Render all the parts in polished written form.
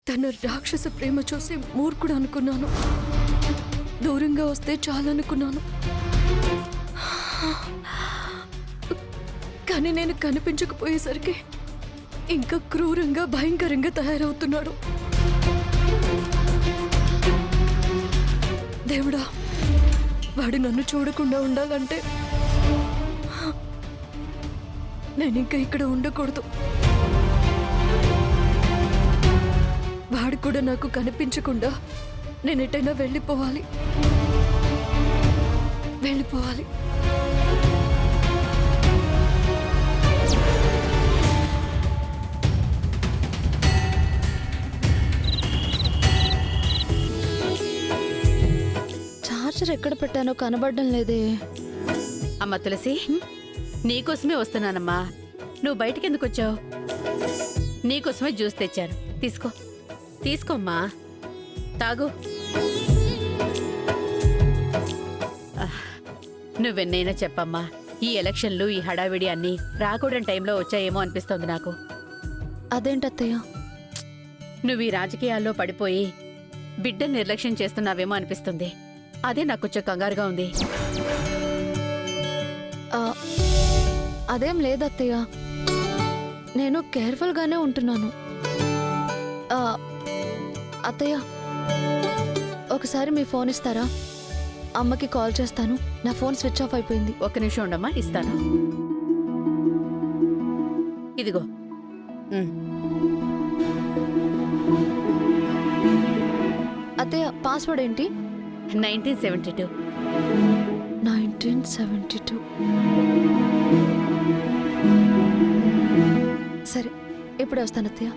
తన రాక్షస ప్రేమ చూసి మూర్ఖుడు అనుకున్నాను. దూరంగా వస్తే చాలనుకున్నాను. కానీ నేను కనిపించకపోయేసరికి ఇంకా క్రూరంగా భయంకరంగా తయారవుతున్నాడు. దేవుడా, వాడు నన్ను చూడకుండా ఉండాలంటే నేను ఇంకా ఇక్కడ ఉండకూడదు. వాడు కూడా నాకు కనిపించకుండా నేను ఎటైనా వెళ్ళిపోవాలి. చార్జర్ ఎక్కడ పెట్టానో కనబడడం లేదే. అమ్మ తులసి, నీకోసమే వస్తున్నానమ్మా. నువ్వు బయటికి ఎందుకు వచ్చావు? నీకోసమే జ్యూస్ తెచ్చాను, తీసుకోమ్మా, తాగు. నువ్వెన్నైనా చెప్పమ్మా, ఈ ఎలక్షన్లు, ఈ హడావిడి అన్నీ రాకూడని టైంలో వచ్చాయేమో అనిపిస్తోంది నాకు. అదేంటత్తయ్య? నువ్వు ఈ రాజకీయాల్లో పడిపోయి బిడ్డ నిర్లక్ష్యం చేస్తున్నావేమో అనిపిస్తుంది. అదే నాకు కొంచెం కంగారుగా ఉంది. అదేం లేదత్తయ్య, నేను కేర్ఫుల్గానే ఉంటున్నాను. అత్తయ్య, ఒకసారి మీ ఫోన్ ఇస్తారా? అమ్మకి కాల్ చేస్తాను. నా ఫోన్ స్విచ్ ఆఫ్ అయిపోయింది. ఒక్క నిమిషం ఉండమ్మా, ఇస్తాను. ఇదిగో. అత్తయ్య, పాస్వర్డ్ ఏంటి? 1972. 1972. సరే, ఇప్పుడే వస్తాను అత్తయ్య.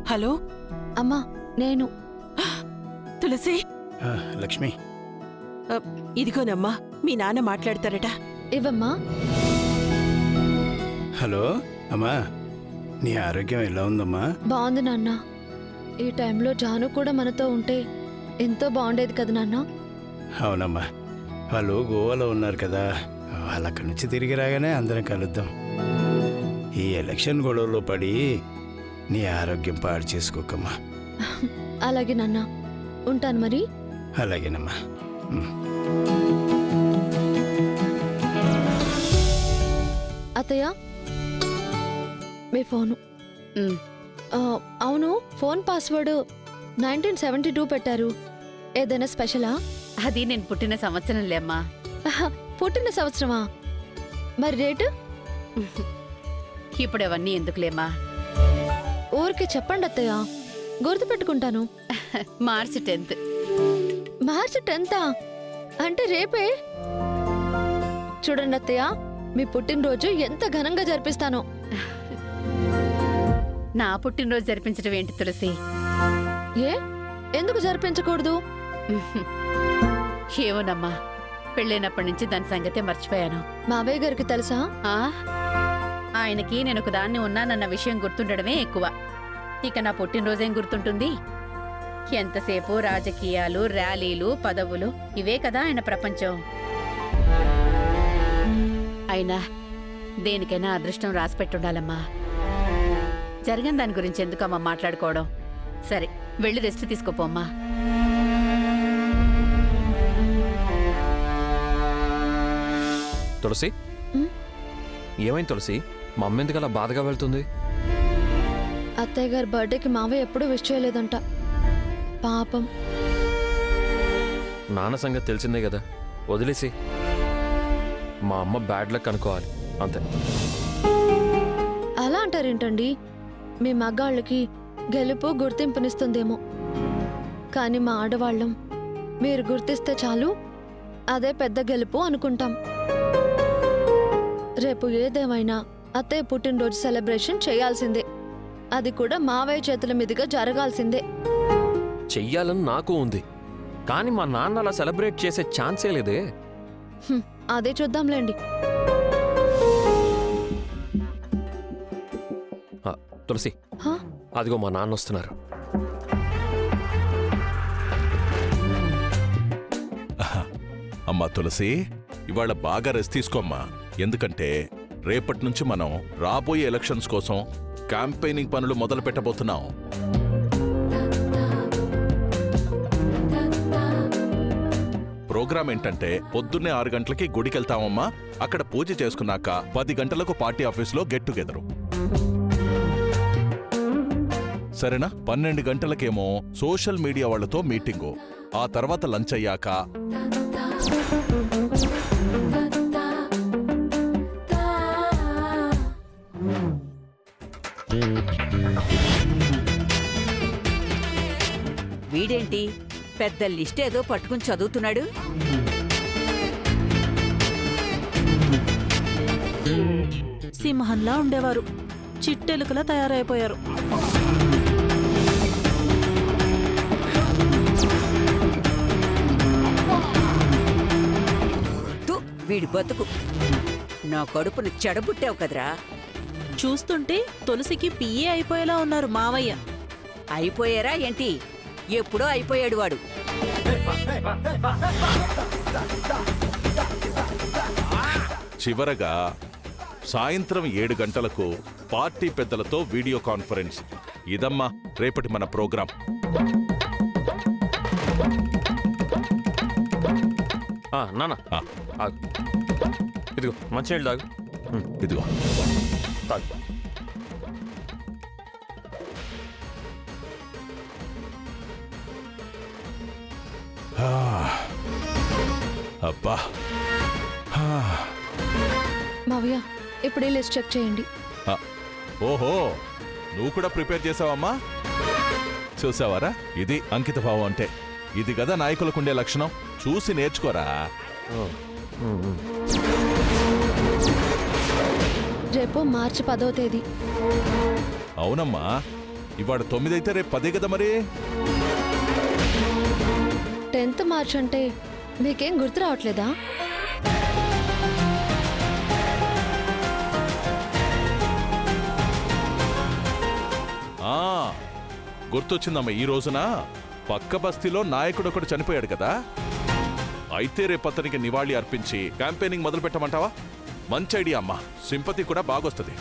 హలో అమ్మా, నేను తులసి. లక్ష్మి, ఇదిగోనమ్మా, మీ నాన్న మాట్లాడతారట. ఇవమ్మా. హలో అమ్మా, నీ ఆరోగ్యం ఎలా ఉందమ్మా? బాగుంది నాన్న. ఈ టైంలో జాను కూడా మనతో ఉంటే ఎంతో బాగుండేది కదా నాన్న. అవునమ్మా, వాళ్ళు గోవాలో ఉన్నారు కదా, వాళ్ళు అక్కడి నుంచి తిరిగి రాగానే అందరం కలుద్దాం. ఈ ఎలక్షన్ గొడవలో పడి నీ ఆరోగ్యం పాడు చేసుకోకమ్మా. అలాగే నాన్న, ఉంటాను మరి. అలాగేనమ్మా. అత్తయ్య, మీ ఫోను. అవును, ఫోన్ పాస్వర్డ్ 1972 పెట్టారు. ఏదైనా స్పెషలా? అది నేను పుట్టిన సంవత్సరంలే అమ్మా. పుట్టిన సంవత్సరమా? మరి రేటు? ఇప్పుడు అవన్నీ ఎందుకులేమ్మా. ఊరికే చెప్పండి అత్తయ్య, గుర్తు పెట్టుకుంటాను. మార్చి 10th. మార్చి 10th? అంటే రేపే. చూడండి అత్తయ్య, మీ పుట్టినరోజు ఎంత ఘనంగా జరిపిస్తానో. నా పుట్టినరోజు జరిపించడం ఏంటి తులసి? ఏ, ఎందుకు జరిపించకూడదు? ఏమోనమ్మా, పెళ్ళైనప్పటి నుంచి దాని సంగతే మర్చిపోయాను. మావయ్య గారికి తెలుసా? ఆయనకి నేను ఒక దాన్ని ఉన్నానన్న విషయం గుర్తుండడమే ఎక్కువ. ఇక నా పుట్టినరోజేం గుర్తుంటుంది? ఎంతసేపు రాజకీయాలు, ర్యాలీలు, పదవులు, ఇవే కదా ఆయన ప్రపంచం. అయినా దేనికైనా అదృష్టం రాసిపెట్టుండాలమ్మా. జరిగిన దాని గురించి ఎందుకమ్మా మాట్లాడుకోవడం? సరే, వెళ్ళి రెస్ట్ తీసుకోపోమ్మా. తులసి, ఏమైంది తులసి? మా అమ్మ ఎందుకు అలా బాధగా వెళ్తుంది? అత్తయ్య గారి బర్త్డేకి మావయ్య ఎప్పుడూ విష్ చేయలేదంట. పాపం. నాన్న సంగతి తెలిసిందే కదా, వదిలేసి. మా అమ్మ బ్యాడ్ లక్ అనుకోవాలి, అంతే. అలా అంటారేంటండి? మీ మగాళ్ళకి గెలుపు గుర్తింపునిస్తుందేమో, కానీ మా ఆడవాళ్ళం మీరు గుర్తిస్తే చాలు, అదే పెద్ద గెలుపు అనుకుంటాం. రేపు ఏదేమైనా అత్తయ్య పుట్టినరోజు సెలబ్రేషన్ చేయాల్సిందే. అది కూడా మావయ్య చేతుల మీదుగా జరగాల్సిందే. చెయ్యాలని నాకు ఉంది, కానీ మా నాన్న అలా సెలబ్రేట్ చేసే ఛాన్సే లేదే. అదే చూద్దాంలేండి. తులసి, అదిగో మా నాన్న వస్తున్నారు. అమ్మా తులసి, ఇవాళ బాగా రెస్ట్ తీసుకోమ్మా. ఎందుకంటే రేపటి నుంచి మనం రాబోయే ఎలక్షన్స్ కోసం క్యాంపెయినింగ్ పనులు మొదలు పెట్టబోతున్నాం. ప్రోగ్రాం ఏంటంటే పొద్దున్నే 6 గంటలకి గుడికెళ్తామమ్మా. అక్కడ పూజ చేసుకున్నాక 10 గంటలకు పార్టీ ఆఫీస్లో గెట్ టుగెదరు. సరేనా? 12 గంటలకేమో సోషల్ మీడియా వాళ్లతో మీటింగు. ఆ తర్వాత లంచ్ అయ్యాక వీడేంటి పెద్ద లిస్ట్ ఏదో పట్టుకుని చదువుతున్నాడు? సింహంలా ఉండేవారు, చిట్టెలుకలా తయారైపోయారు. వీడి బతుకు. నా కడుపును చెడబుట్టావు కదరా. చూస్తుంటే తులసికి పిఏ అయిపోయేలా ఉన్నారు మావయ్య. అయిపోయారా ఏంటి? ఎప్పుడో అయిపోయాడు వాడు. చివరగా సాయంత్రం 7 గంటలకు పార్టీ పెద్దలతో వీడియో కాన్ఫరెన్స్. ఇదమ్మా రేపటి మన ప్రోగ్రాం. నాన్న ఇదిగో మంచినీళ్ళు తాగు. ఇదిగో తాగు. అబ్బా. మావయ్య ఇప్పుడు ఈ లిస్ట్ చెక్ చేయండి. ఓహో, నువ్వు కూడా ప్రిపేర్ చేసావమ్మా. చూసావారా, ఇది అంకిత భావం అంటే. ఇది కదా నాయకులకుండే లక్షణం. చూసి నేర్చుకోరా. రేపు మార్చి 10వ తేదీ. అవునమ్మా, ఇవాడు 9 అయితే రేపు 10 కదా మరి. 10th మార్చ్ అంటే మీకేం గుర్తు రావట్లేదా? గుర్తొచ్చిందమ్మా. ఈ రోజున పక్క బస్తీలో నాయకుడు ఒకడు చనిపోయాడు కదా. అయితే రేపు అతనికి నివాళి అర్పించి క్యాంపెయినింగ్ మొదలు పెట్టమంటావా? మంచి ఐడియా అమ్మా. సింపతి కూడా బాగొస్తుంది.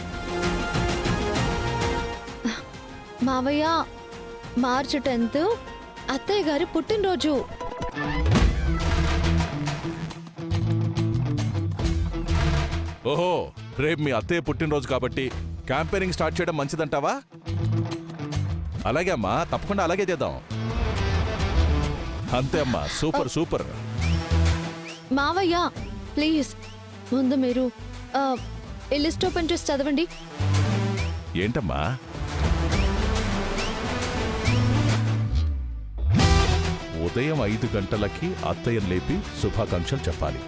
మావయ్య, మార్చి 10th అత్తయ్య గారి పుట్టినరోజు. ఓహో, రేపు మీ అత్తయ్య పుట్టినరోజు కాబట్టి క్యాంపెయినింగ్ స్టార్ట్ చేయడం మంచిదంటావా? అలాగే అమ్మా, తప్పకుండా అలాగే చేద్దాం. అంతే అమ్మా. Super super. మావయ్య ప్లీజ్ ముందు మీరు ఈ లిస్ట్ ఓపెన్ చేసి చదవండి. ఏంటమ్మా? ఉదయం 5 గంటలకి అత్తయ్యను లేపి శుభాకాంక్షలు చెప్పాలి.